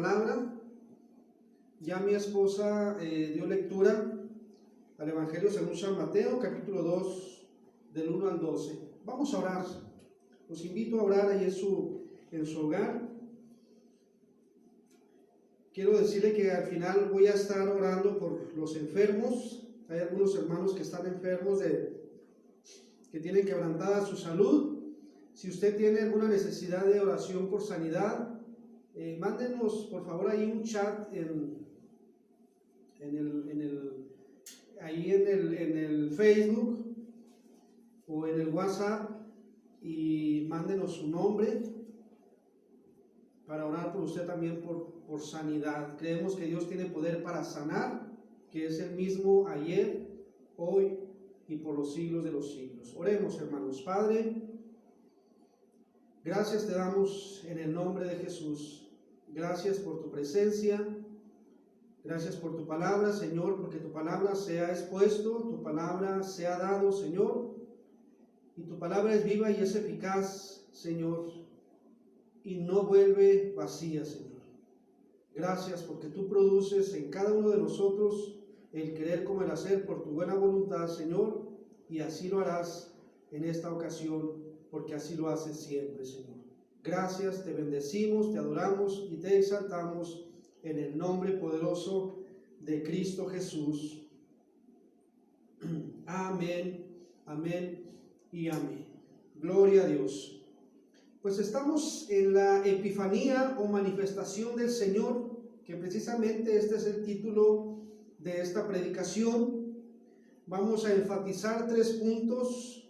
palabra. Ya mi esposa dio lectura al Evangelio según San Mateo, capítulo 2, del 1 al 12. Vamos a orar. Los invito a orar ahí en su hogar. Quiero decirle que al final voy a estar orando por los enfermos. Hay algunos hermanos que están enfermos, que tienen quebrantada su salud. Si usted tiene alguna necesidad de oración por sanidad, mándenos por favor ahí un chat en el Facebook o en el WhatsApp y mándenos su nombre para orar por usted también por sanidad. Creemos que Dios tiene poder para sanar, que es el mismo ayer, hoy y por los siglos de los siglos. Oremos, hermanos. Padre, gracias te damos en el nombre de Jesús. Gracias por tu presencia. Gracias por tu palabra, Señor, porque tu palabra se ha expuesto, tu palabra se ha dado, Señor, y tu palabra es viva y es eficaz, Señor, y no vuelve vacía, Señor. Gracias porque tú produces en cada uno de nosotros el querer como el hacer por tu buena voluntad, Señor, y así lo harás en esta ocasión, porque así lo haces siempre, Señor. Gracias, te bendecimos, te adoramos y te exaltamos en el nombre poderoso de Cristo Jesús. Amén, amén y amén. Gloria a Dios. Pues estamos en la Epifanía o manifestación del Señor, que precisamente este es el título de esta predicación. Vamos a enfatizar 3 puntos.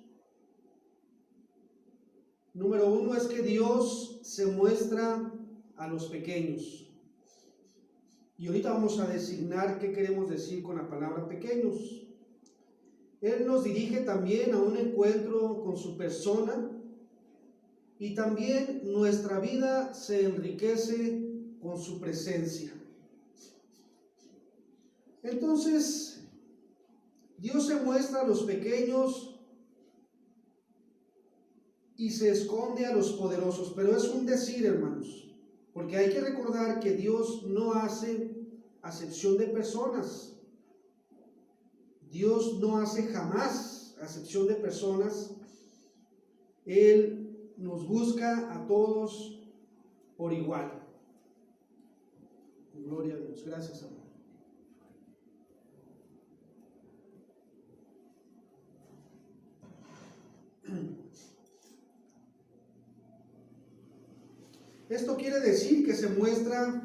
Número 1 es que Dios se muestra a los pequeños. Y ahorita vamos a designar qué queremos decir con la palabra pequeños. Él nos dirige también a un encuentro con su persona y también nuestra vida se enriquece con su presencia. Entonces, Dios se muestra a los pequeños y se esconde a los poderosos, pero es un decir, hermanos. Porque hay que recordar que Dios no hace acepción de personas. Dios no hace jamás acepción de personas. Él nos busca a todos por igual. Gloria a Dios. Gracias, amor. Esto quiere decir que se muestra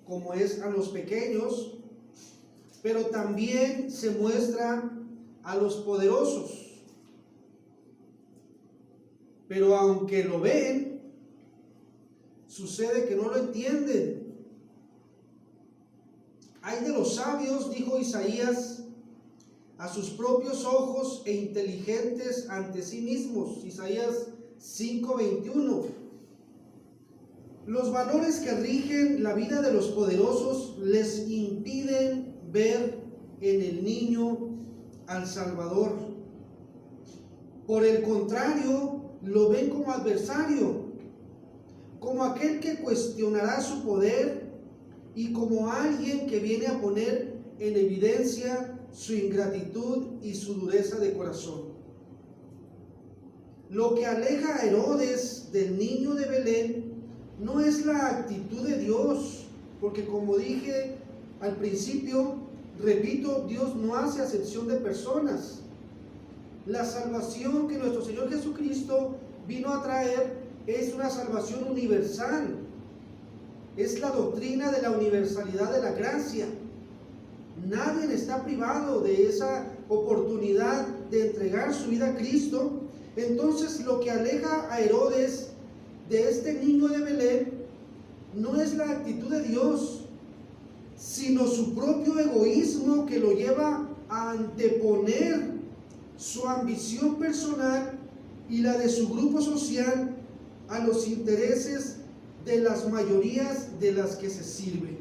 como es a los pequeños, pero también se muestra a los poderosos. Pero aunque lo ven, sucede que no lo entienden. Ay de los sabios, dijo Isaías, a sus propios ojos e inteligentes ante sí mismos. Isaías 5:21. Los valores que rigen la vida de los poderosos les impiden ver en el niño al Salvador. Por el contrario, lo ven como adversario, como aquel que cuestionará su poder y como alguien que viene a poner en evidencia su ingratitud y su dureza de corazón. Lo que aleja a Herodes del niño de Belén no es la actitud de Dios, porque como dije al principio, repito, Dios no hace acepción de personas. La salvación que nuestro Señor Jesucristo vino a traer es una salvación universal. Es la doctrina de la universalidad de la gracia. Nadie está privado de esa oportunidad de entregar su vida a Cristo. Entonces, lo que aleja a Herodes de este niño de Belén no es la actitud de Dios, sino su propio egoísmo que lo lleva a anteponer su ambición personal y la de su grupo social a los intereses de las mayorías de las que se sirve.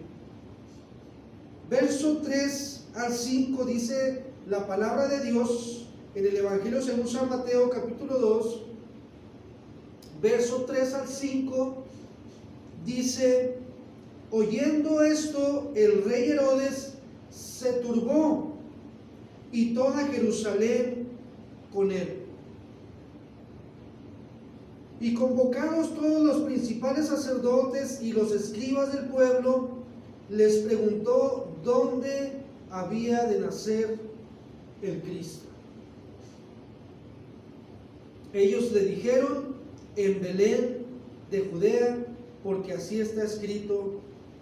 Verso 3 al 5 dice la palabra de Dios en el Evangelio según San Mateo capítulo 2, verso 3 al 5, dice: Oyendo esto, el rey Herodes se turbó y toda Jerusalén con él. Y convocados todos los principales sacerdotes y los escribas del pueblo, les preguntó dónde había de nacer el Cristo. Ellos le dijeron: en Belén de Judea, porque así está escrito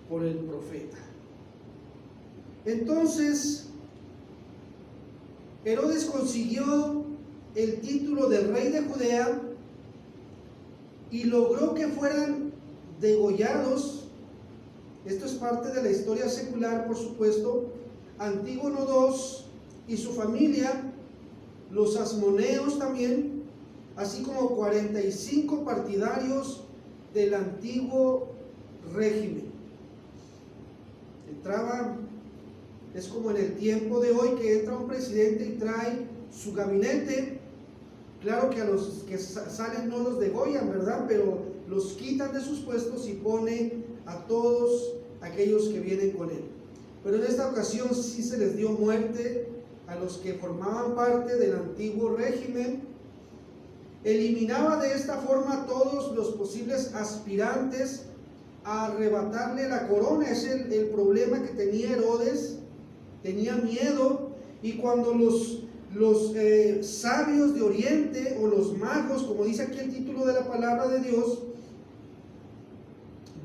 por el profeta. Entonces, Herodes consiguió el título de rey de Judea y logró que fueran degollados. Esto es parte de la historia secular, por supuesto. Antígono II y su familia, los asmoneos también, así como 45 partidarios del antiguo régimen. Es como en el tiempo de hoy, que entra un presidente y trae su gabinete. Claro que a los que salen no los degollan, ¿verdad? Pero los quitan de sus puestos y pone a todos aquellos que vienen con él. Pero en esta ocasión sí se les dio muerte a los que formaban parte del antiguo régimen. Eliminaba de esta forma a todos los posibles aspirantes a arrebatarle la corona. Es el problema que tenía Herodes. Tenía miedo, y cuando los sabios de Oriente, o los magos, como dice aquí el título de la palabra de Dios,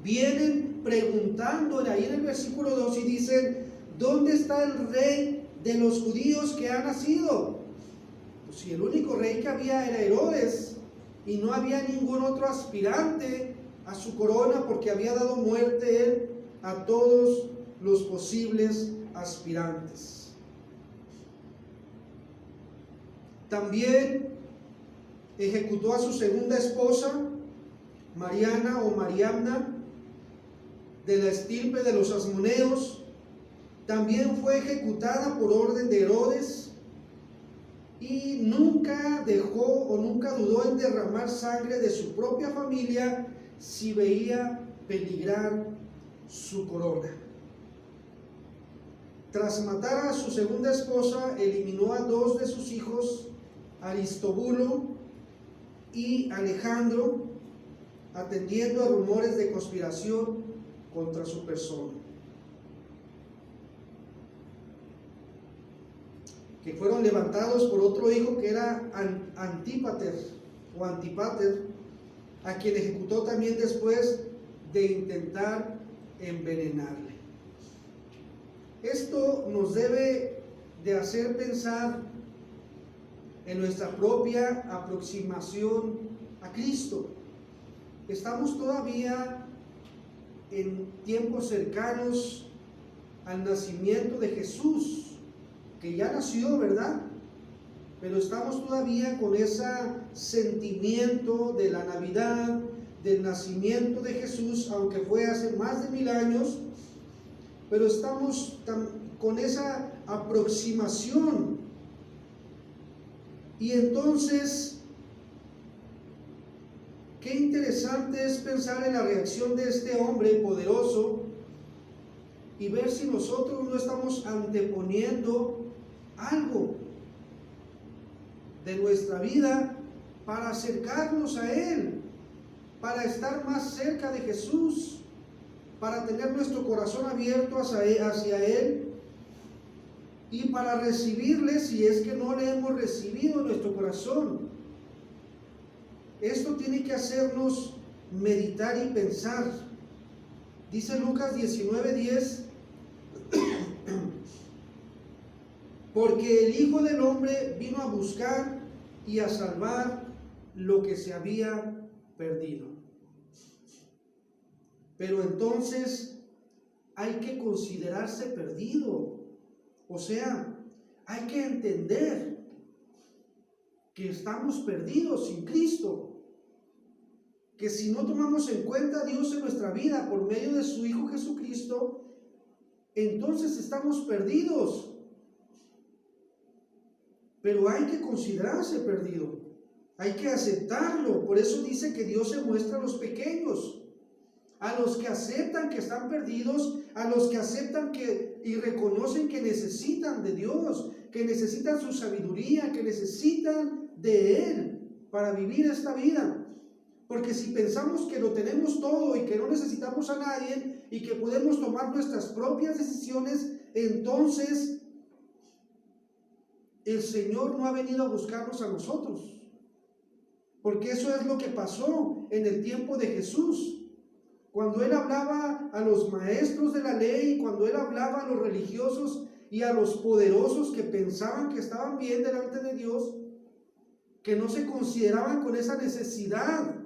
vienen preguntando ahí en el versículo 2 y dicen: ¿dónde está el rey de los judíos que ha nacido? Pues si el único rey que había era Herodes, y no había ningún otro aspirante a su corona, porque había dado muerte él a todos los posibles aspirantes. También ejecutó a su segunda esposa, Mariana o Mariamna, de la estirpe de los asmoneos. También fue ejecutada por orden de Herodes, y nunca dejó o nunca dudó en derramar sangre de su propia familia si veía peligrar su corona. Tras matar a su segunda esposa, eliminó a 2 de sus hijos, Aristóbulo y Alejandro, atendiendo a rumores de conspiración contra su persona, que fueron levantados por otro hijo que era Antípater, a quien ejecutó también después de intentar envenenarle. Esto nos debe de hacer pensar en nuestra propia aproximación a Cristo. Estamos todavía en tiempos cercanos al nacimiento de Jesús, que ya nació, ¿verdad? Pero estamos todavía con ese sentimiento de la Navidad, del nacimiento de Jesús, aunque fue hace más de 1000 años, pero estamos con esa aproximación. Y entonces, qué interesante es pensar en la reacción de este hombre poderoso y ver si nosotros no estamos anteponiendo algo de nuestra vida para acercarnos a Él, para estar más cerca de Jesús, para tener nuestro corazón abierto hacia Él y para recibirle si es que no le hemos recibido en nuestro corazón. Esto tiene que hacernos meditar y pensar. Dice Lucas 19:10, porque el Hijo del Hombre vino a buscar y a salvar lo que se había perdido. Pero entonces hay que considerarse perdido. O sea, hay que entender que estamos perdidos sin Cristo. Que si no tomamos en cuenta a Dios en nuestra vida por medio de su Hijo Jesucristo, entonces estamos perdidos. Pero hay que considerarse perdido. Hay que aceptarlo. Por eso dice que Dios se muestra a los pequeños. a los que aceptan que están perdidos, a los que aceptan y reconocen que necesitan de Dios, que necesitan su sabiduría, que necesitan de Él para vivir esta vida. Porque si pensamos que lo tenemos todo y que no necesitamos a nadie y que podemos tomar nuestras propias decisiones, entonces el Señor no ha venido a buscarnos a nosotros. Porque eso es lo que pasó en el tiempo de Jesús. Cuando Él hablaba a los maestros de la ley, cuando Él hablaba a los religiosos y a los poderosos que pensaban que estaban bien delante de Dios, que no se consideraban con esa necesidad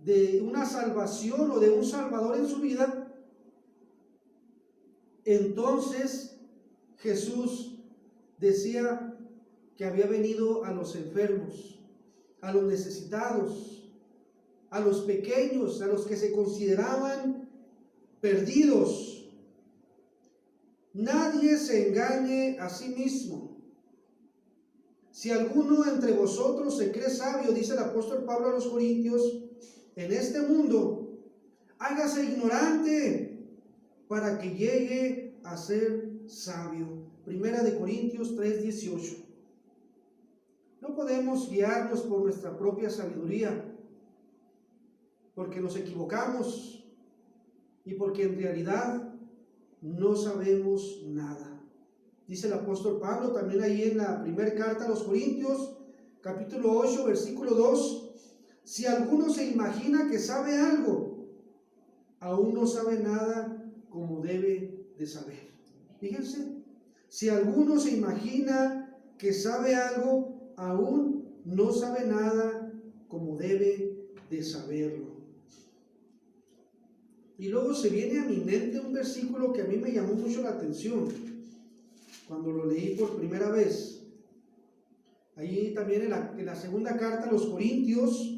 de una salvación o de un salvador en su vida, entonces Jesús decía que había venido a los enfermos, a los necesitados, a los pequeños, a los que se consideraban perdidos. Nadie se engañe a sí mismo. Si alguno entre vosotros se cree sabio, dice el apóstol Pablo a los Corintios, en este mundo, hágase ignorante para que llegue a ser sabio. Primera de Corintios 3:18. No podemos guiarnos por nuestra propia sabiduría, porque nos equivocamos y porque en realidad no sabemos nada. Dice el apóstol Pablo también ahí en la primera carta a los Corintios, capítulo 8, versículo 2, si alguno se imagina que sabe algo, aún no sabe nada como debe de saber. Fíjense, si alguno se imagina que sabe algo, aún no sabe nada como debe de saberlo. Y luego se viene a mi mente un versículo que a mí me llamó mucho la atención cuando lo leí por primera vez. Ahí también en la segunda carta a los Corintios,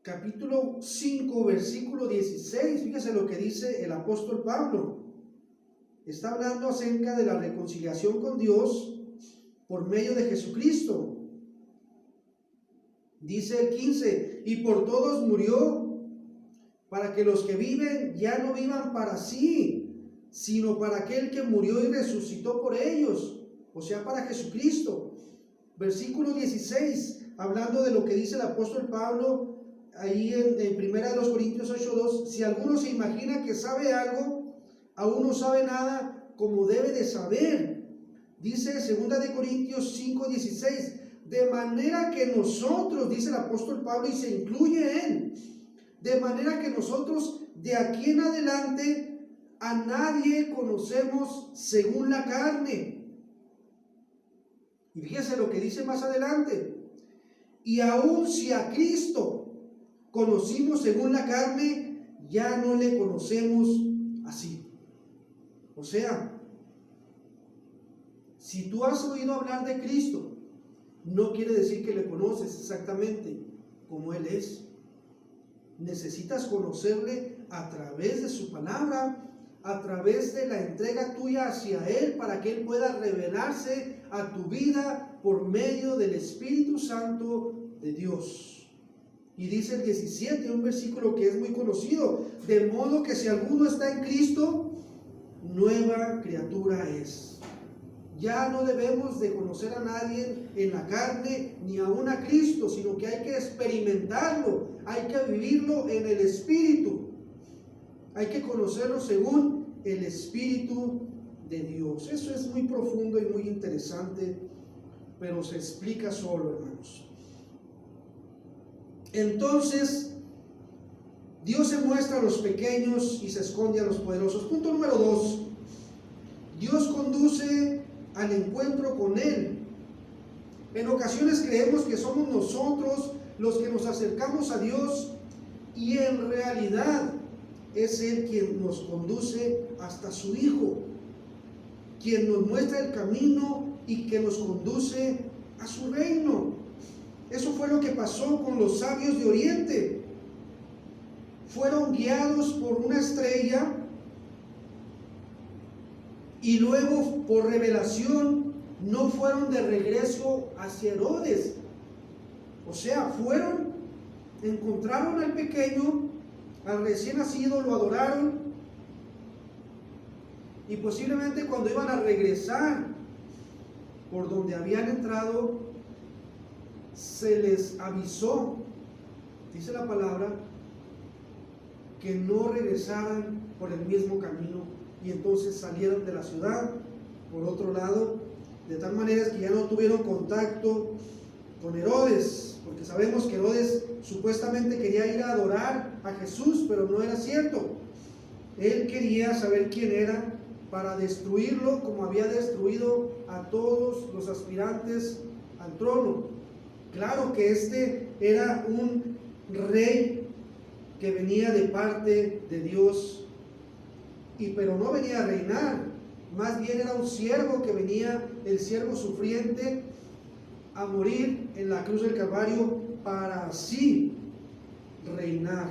capítulo 5, versículo 16, fíjese lo que dice el apóstol Pablo. Está hablando acerca de la reconciliación con Dios por medio de Jesucristo. Dice el 15, y por todos murió, para que los que viven ya no vivan para sí, sino para aquel que murió y resucitó por ellos, o sea, para Jesucristo. Versículo 16, hablando de lo que dice el apóstol Pablo, ahí en primera de los Corintios 8:2, si alguno se imagina que sabe algo, aún no sabe nada como debe de saber. Dice segunda de Corintios 5:16, de manera que nosotros, dice el apóstol Pablo, y se incluye él, de manera que nosotros de aquí en adelante a nadie conocemos según la carne. Y fíjese lo que dice más adelante, y aun si a Cristo conocimos según la carne, ya no le conocemos así. O sea, si tú has oído hablar de Cristo, no quiere decir que le conoces exactamente como Él es. Necesitas conocerle a través de su palabra, a través de la entrega tuya hacia Él, para que Él pueda revelarse a tu vida por medio del Espíritu Santo de Dios. Y dice el 17, un versículo que es muy conocido, de modo que si alguno está en Cristo, nueva criatura es. Ya no debemos de conocer a nadie en la carne, ni aún a Cristo, sino que hay que experimentarlo, hay que vivirlo en el Espíritu. Hay que conocerlo según el Espíritu de Dios. Eso es muy profundo y muy interesante, pero se explica solo, hermanos. Entonces, Dios se muestra a los pequeños y se esconde a los poderosos. Punto número 2. Dios conduce al encuentro con Él. En ocasiones creemos que somos nosotros los que nos acercamos a Dios, y en realidad es Él quien nos conduce hasta su Hijo, quien nos muestra el camino y que nos conduce a su reino. Eso fue lo que pasó con los sabios de Oriente. Fueron guiados por una estrella y luego por revelación no fueron de regreso hacia Herodes, O sea, fueron, encontraron al pequeño, al recién nacido, lo adoraron, y posiblemente cuando iban a regresar por donde habían entrado, se les avisó, dice la palabra, que no regresaran por el mismo camino, y entonces salieron de la ciudad por otro lado, de tal manera que ya no tuvieron contacto con Herodes, porque sabemos que Herodes supuestamente quería ir a adorar a Jesús, pero no era cierto. Él quería saber quién era para destruirlo, como había destruido a todos los aspirantes al trono. Claro que este era un rey que venía de parte de Dios, pero no venía a reinar, más bien era un siervo que venía, el siervo sufriente, a morir en la cruz del Calvario para así reinar.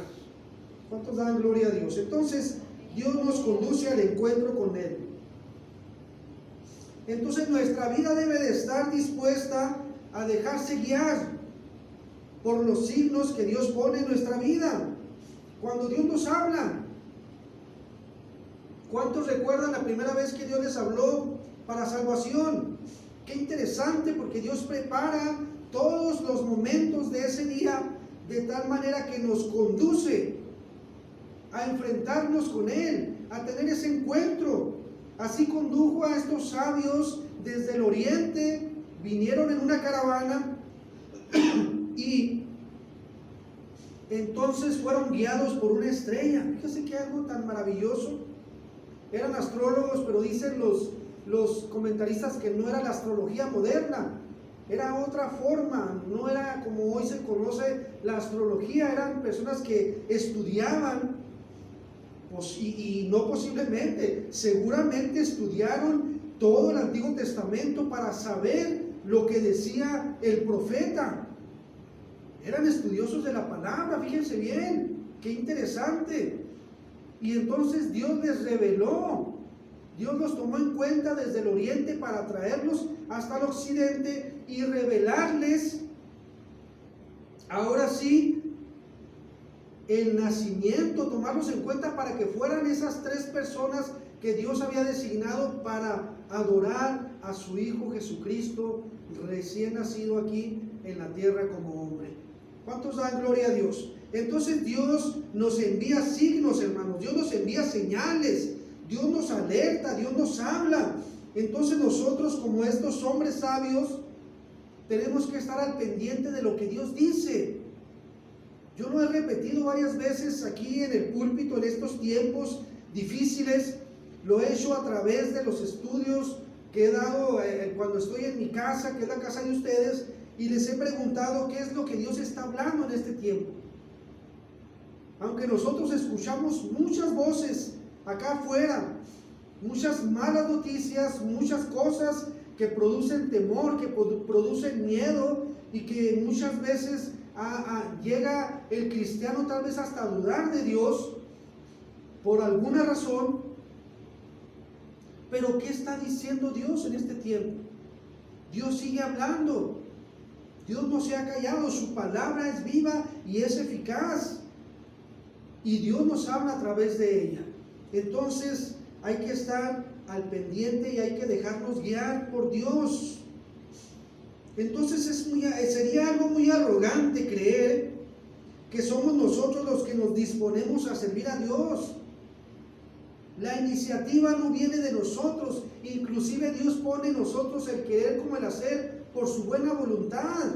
¿Cuántos dan gloria a Dios? Entonces Dios nos conduce al encuentro con Él. Entonces nuestra vida debe de estar dispuesta a dejarse guiar por los signos que Dios pone en nuestra vida. Cuando Dios nos habla, ¿cuántos recuerdan la primera vez que Dios les habló para salvación? Qué interesante, porque Dios prepara todos los momentos de ese día de tal manera que nos conduce a enfrentarnos con Él, a tener ese encuentro. Así condujo a estos sabios desde el oriente, vinieron en una caravana y entonces fueron guiados por una estrella. Fíjese que algo tan maravilloso. Eran astrólogos, pero dicen los comentaristas que no era la astrología moderna, era otra forma, no era como hoy se conoce la astrología. Eran personas que estudiaban, y no posiblemente, seguramente estudiaron todo el Antiguo Testamento para saber lo que decía el profeta. Eran estudiosos de la palabra, fíjense bien, qué interesante. Y entonces Dios les reveló, Dios los tomó en cuenta desde el oriente para traerlos hasta el occidente y revelarles, ahora sí, el nacimiento, tomarlos en cuenta para que fueran esas tres personas que Dios había designado para adorar a su Hijo Jesucristo, recién nacido aquí en la tierra como hombre. ¿Cuántos dan gloria a Dios? Entonces Dios nos envía signos, hermanos, Dios nos envía señales, Dios nos alerta, Dios nos habla. Entonces nosotros, como estos hombres sabios, tenemos que estar al pendiente de lo que Dios dice. Yo lo he repetido varias veces aquí en el púlpito en estos tiempos difíciles. Lo he hecho a través de los estudios que he dado cuando estoy en mi casa, que es la casa de ustedes, y les he preguntado qué es lo que Dios está hablando en este tiempo. Aunque nosotros escuchamos muchas voces acá afuera, muchas malas noticias, muchas cosas que producen temor, que producen miedo, y que muchas veces llega el cristiano tal vez hasta a dudar de Dios por alguna razón. Pero ¿qué está diciendo Dios en este tiempo? Dios sigue hablando. Dios no se ha callado, su palabra es viva y es eficaz, y Dios nos habla a través de ella. Entonces hay que estar al pendiente y hay que dejarnos guiar por Dios. Entonces sería algo muy arrogante creer que somos nosotros los que nos disponemos a servir a Dios. La iniciativa no viene de nosotros, inclusive Dios pone en nosotros el querer como el hacer por su buena voluntad.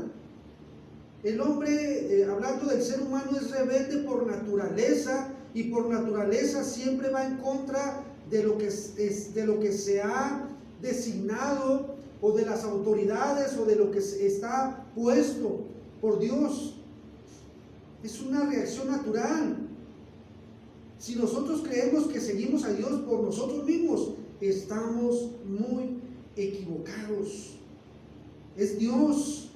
El hombre, hablando del ser humano, es rebelde por naturaleza, y por naturaleza siempre va en contra de lo que se ha designado, o de las autoridades, o de lo que está puesto por Dios. Es una reacción natural. Si nosotros creemos que seguimos a Dios por nosotros mismos, estamos muy equivocados. Es Dios,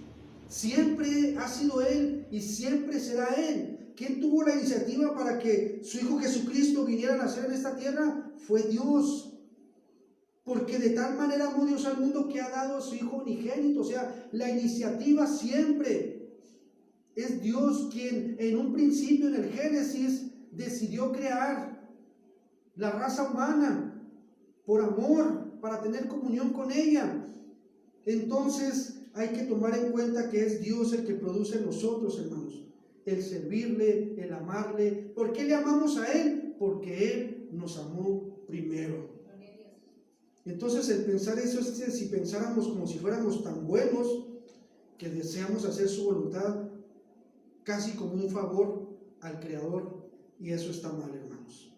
siempre ha sido Él y siempre será Él. ¿Quién tuvo la iniciativa para que su Hijo Jesucristo viniera a nacer en esta tierra? Fue Dios. Porque de tal manera amó Dios al mundo que ha dado a su Hijo unigénito. O sea, la iniciativa siempre Es Dios quien en un principio, en el Génesis, decidió crear la raza humana por amor, para tener comunión con ella. Entonces hay que tomar en cuenta que es Dios el que produce en nosotros, hermanos, el servirle, el amarle. ¿Por qué le amamos a Él? Porque Él nos amó primero. Entonces el pensar eso es que si pensáramos como si fuéramos tan buenos que deseamos hacer su voluntad casi como un favor al Creador, y eso está mal, hermanos.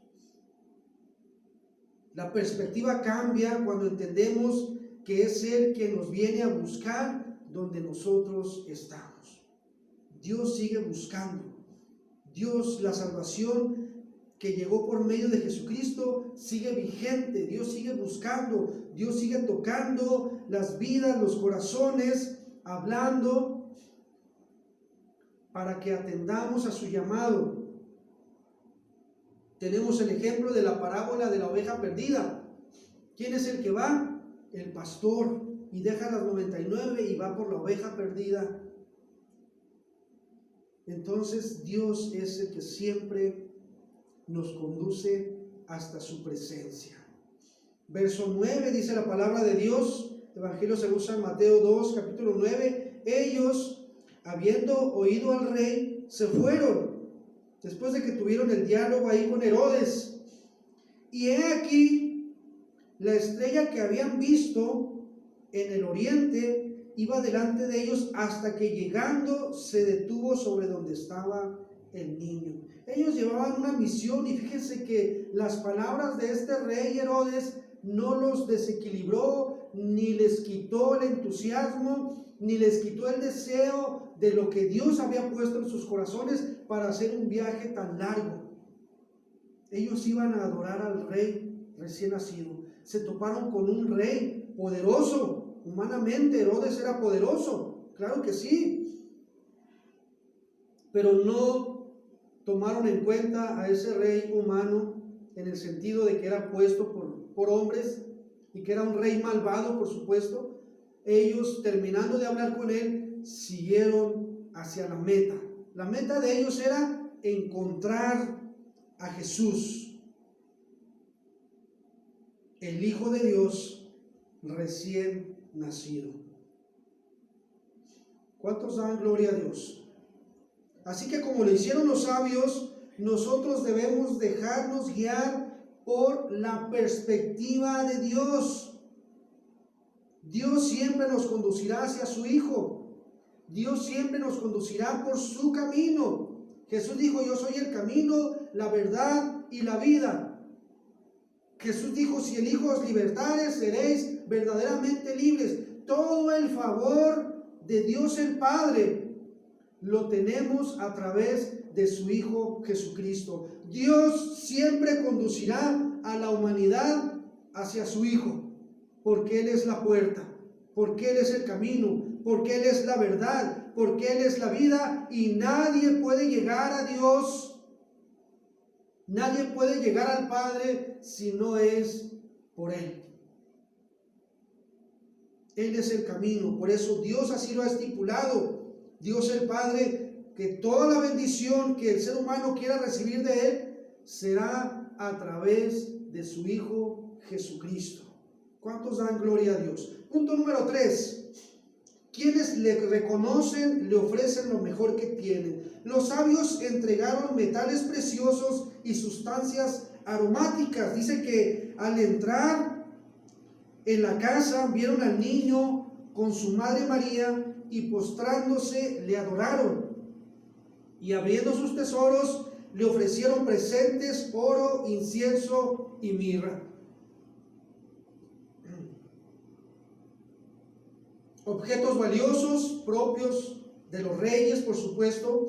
La perspectiva cambia cuando entendemos que es Él quien nos viene a buscar donde nosotros estamos. Dios sigue buscando. Dios, la salvación que llegó por medio de Jesucristo sigue vigente. Dios sigue buscando. Dios sigue tocando las vidas, los corazones, hablando para que atendamos a su llamado. Tenemos el ejemplo de la parábola de la oveja perdida. ¿Quién es el que va? El pastor, y deja las 99 y va por la oveja perdida. Entonces Dios es el que siempre nos conduce hasta su presencia. Verso 9 dice la palabra de Dios, Evangelio según San Mateo 2, capítulo 9. Ellos, habiendo oído al rey, se fueron, después de que tuvieron el diálogo ahí con Herodes. Y he aquí, la estrella que habían visto en el oriente iba delante de ellos hasta que llegando se detuvo sobre donde estaba el niño. Ellos llevaban una misión, y fíjense que las palabras de este rey Herodes no los desequilibró, ni les quitó el entusiasmo, ni les quitó el deseo de lo que Dios había puesto en sus corazones para hacer un viaje tan largo. Ellos iban a adorar al rey recién nacido. Se toparon con un rey poderoso. Humanamente Herodes era poderoso, claro que sí, pero no tomaron en cuenta a ese rey humano en el sentido de que era puesto por hombres y que era un rey malvado, por supuesto. Ellos, terminando de hablar con él, siguieron hacia la meta. La meta de ellos era encontrar a Jesús, el Hijo de Dios recién nacido. ¿Cuántos dan gloria a Dios? Así que como lo hicieron los sabios, nosotros debemos dejarnos guiar por la perspectiva de Dios. Dios siempre nos conducirá hacia su Hijo. Dios siempre nos conducirá por su camino. Jesús dijo: yo soy el camino, la verdad y la vida. Jesús dijo: si el Hijo os libertare, seréis verdaderamente libres. Todo el favor de Dios el Padre lo tenemos a través de su Hijo Jesucristo. Dios siempre conducirá a la humanidad hacia su Hijo, porque Él es la puerta, porque Él es el camino, porque Él es la verdad, porque Él es la vida, y nadie puede llegar a Dios, nadie puede llegar al Padre si no es por Él. Él es el camino. Por eso Dios así lo ha estipulado. Dios el Padre, que toda la bendición que el ser humano quiera recibir de Él será a través de su Hijo Jesucristo. ¿Cuántos dan gloria a Dios? Punto número 3. Quienes le reconocen, le ofrecen lo mejor que tienen. Los sabios entregaron metales preciosos y sustancias aromáticas. Dice que al entrar en la casa vieron al niño con su madre María y postrándose le adoraron. Y abriendo sus tesoros le ofrecieron presentes, oro, incienso y mirra. Objetos valiosos propios de los reyes, por supuesto,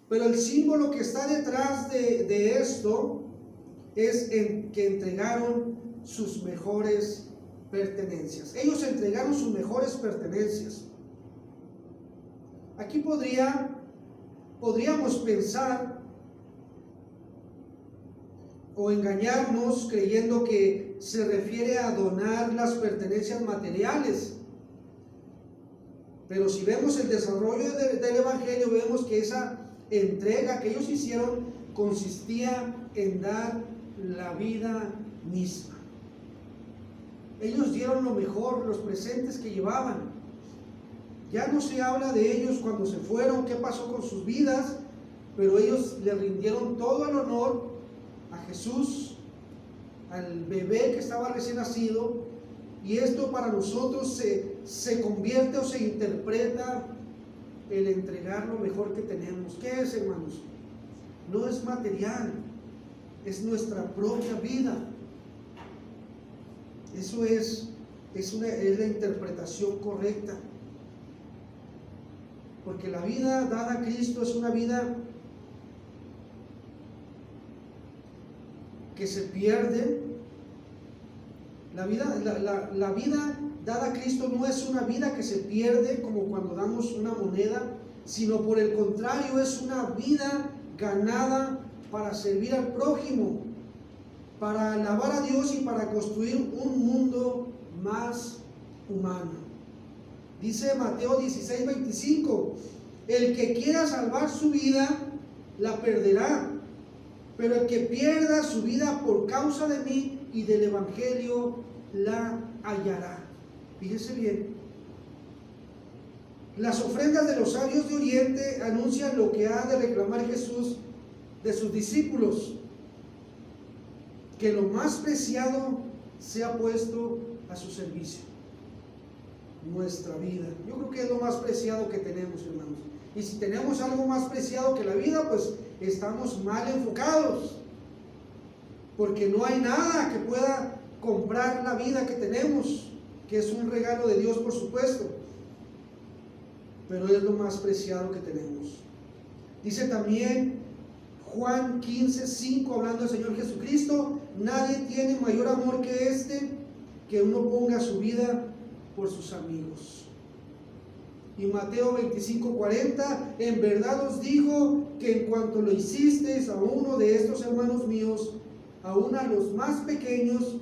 pero el símbolo que está detrás de esto es el que entregaron sus mejores pertenencias. Ellos entregaron sus mejores pertenencias. Aquí podríamos pensar o engañarnos creyendo que se refiere a donar las pertenencias materiales. Pero si vemos el desarrollo del Evangelio, vemos que esa entrega que ellos hicieron consistía en dar la vida misma. Ellos dieron lo mejor, los presentes que llevaban. Ya no se habla de ellos cuando se fueron, qué pasó con sus vidas, pero ellos le rindieron todo el honor a Jesús, al bebé que estaba recién nacido, y esto para nosotros se convierte o se interpreta el entregar lo mejor que tenemos. ¿Qué es, hermanos? No es material, es nuestra propia vida. Eso es la interpretación correcta. Porque la vida dada a Cristo es una vida que se pierde. La vida dada a Cristo no es una vida que se pierde como cuando damos una moneda, sino por el contrario es una vida ganada para servir al prójimo, para alabar a Dios y para construir un mundo más humano. Dice Mateo 16:25, el que quiera salvar su vida, la perderá, pero el que pierda su vida por causa de mí y del Evangelio, la hallará. Fíjese bien, las ofrendas de los sabios de Oriente anuncian lo que ha de reclamar Jesús de sus discípulos, que lo más preciado sea puesto a su servicio. Nuestra vida, yo creo que es lo más preciado que tenemos, hermanos. Y si tenemos algo más preciado que la vida, pues estamos mal enfocados, porque no hay nada que pueda comprar la vida que tenemos, que es un regalo de Dios, por supuesto, pero es lo más preciado que tenemos. Dice también Juan 15:5, hablando del Señor Jesucristo, nadie tiene mayor amor que este, que uno ponga su vida por sus amigos. Y Mateo 25:40, en verdad os digo que en cuanto lo hicisteis a uno de estos hermanos míos, aún a los más pequeños,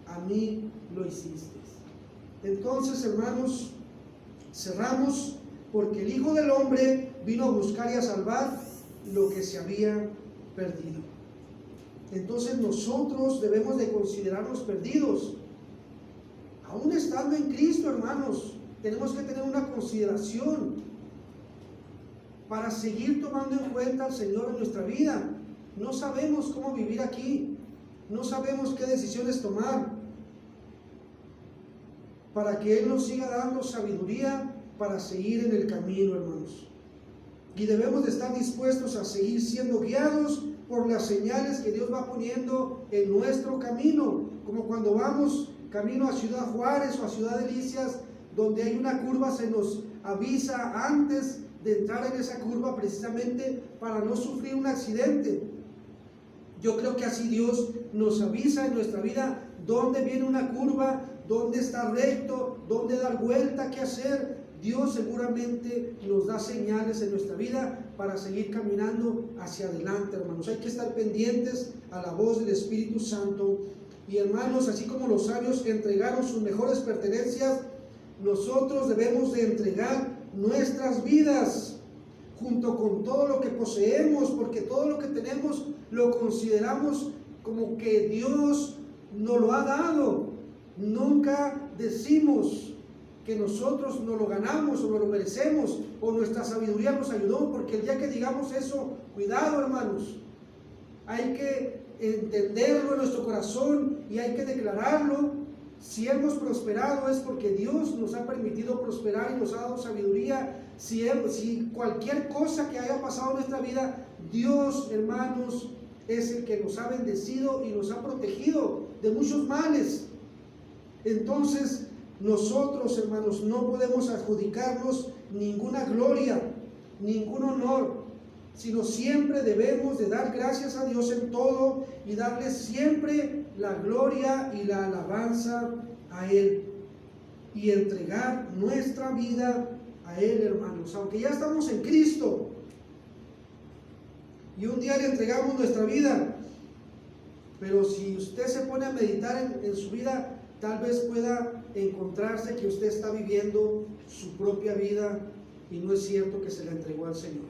a mí lo hicisteis. Entonces, hermanos, cerramos, porque el Hijo del Hombre vino a buscar y a salvar lo que se había perdido. Entonces nosotros debemos de considerarnos perdidos, aún estando en Cristo, hermanos. Tenemos que tener una consideración para seguir tomando en cuenta al Señor en nuestra vida. No sabemos cómo vivir aquí, no sabemos qué decisiones tomar, para que Él nos siga dando sabiduría para seguir en el camino, hermanos. Y debemos de estar dispuestos a seguir siendo guiados por las señales que Dios va poniendo en nuestro camino, como cuando vamos camino a Ciudad Juárez o a Ciudad Delicias, donde hay una curva, se nos avisa antes de entrar en esa curva, precisamente para no sufrir un accidente. Yo creo que así Dios nos avisa en nuestra vida dónde viene una curva, dónde está recto, dónde dar vuelta, qué hacer. Dios seguramente nos da señales en nuestra vida para seguir caminando hacia adelante, hermanos. Hay que estar pendientes a la voz del Espíritu Santo. Y hermanos, así como los sabios entregaron sus mejores pertenencias, nosotros debemos de entregar nuestras vidas junto con todo lo que poseemos, porque todo lo que tenemos lo consideramos como que Dios nos lo ha dado. Nunca decimos que nosotros no lo ganamos o no lo merecemos o nuestra sabiduría nos ayudó, porque el día que digamos eso, cuidado, hermanos, hay que entenderlo en nuestro corazón y hay que declararlo. Si hemos prosperado es porque Dios nos ha permitido prosperar y nos ha dado sabiduría. Si cualquier cosa que haya pasado en nuestra vida, Dios, hermanos, es el que nos ha bendecido y nos ha protegido de muchos males. Entonces, nosotros, hermanos, no podemos adjudicarnos ninguna gloria, ningún honor, sino siempre debemos de dar gracias a Dios en todo y darle siempre la gloria y la alabanza a Él y entregar nuestra vida a Él, hermanos. Aunque ya estamos en Cristo y un día le entregamos nuestra vida, pero si usted se pone a meditar en su vida, tal vez pueda encontrarse que usted está viviendo su propia vida y no es cierto que se la entregó al Señor.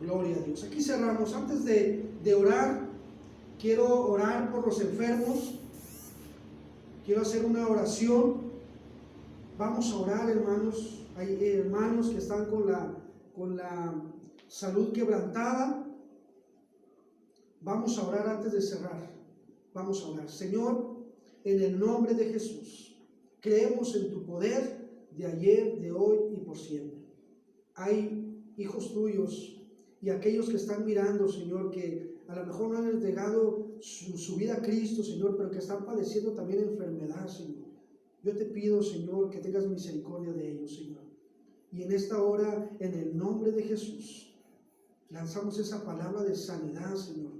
Gloria a Dios. Aquí cerramos. Antes de orar, quiero orar por los enfermos. Quiero hacer una oración. Vamos a orar, hermanos. Hay hermanos que están con la salud quebrantada. Vamos a orar antes de cerrar. Vamos a orar. Señor, en el nombre de Jesús, creemos en tu poder de ayer, de hoy y por siempre. Hay hijos tuyos y aquellos que están mirando, Señor, que a lo mejor no han entregado su vida a Cristo, Señor, pero que están padeciendo también enfermedad, Señor. Yo te pido, Señor, que tengas misericordia de ellos, Señor. Y en esta hora, en el nombre de Jesús, lanzamos esa palabra de sanidad, Señor.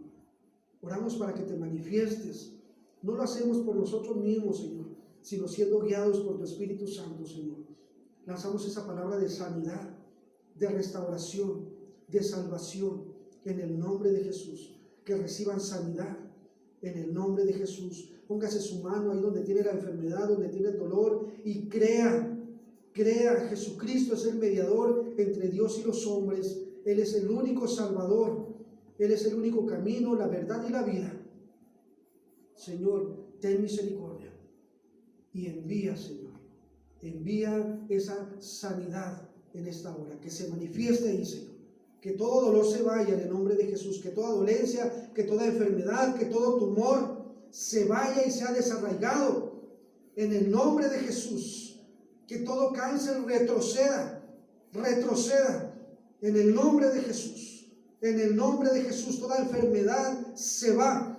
Oramos para que te manifiestes. No lo hacemos por nosotros mismos, Señor, sino siendo guiados por tu Espíritu Santo, Señor. Lanzamos esa palabra de sanidad, de restauración, de salvación, en el nombre de Jesús. Que reciban sanidad, en el nombre de Jesús. Póngase su mano ahí donde tiene la enfermedad, donde tiene el dolor, y crea, Jesucristo es el mediador entre Dios y los hombres. Él es el único Salvador. Él es el único camino, la verdad y la vida. Señor, ten misericordia y envía, Señor, envía esa sanidad en esta hora, que se manifieste ahí, Señor, que todo dolor se vaya en el nombre de Jesús, que toda dolencia, que toda enfermedad, que todo tumor se vaya y sea desarraigado en el nombre de Jesús, que todo cáncer retroceda en el nombre de Jesús. En el nombre de Jesús, toda enfermedad se va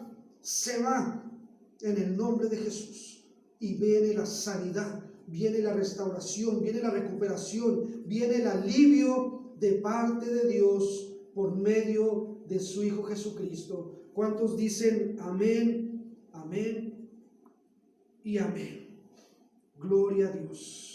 en el nombre de Jesús. Y viene la sanidad, viene la restauración, viene la recuperación, viene el alivio de parte de Dios por medio de su Hijo Jesucristo. ¿Cuántos dicen amén, amén y amén? Gloria a Dios.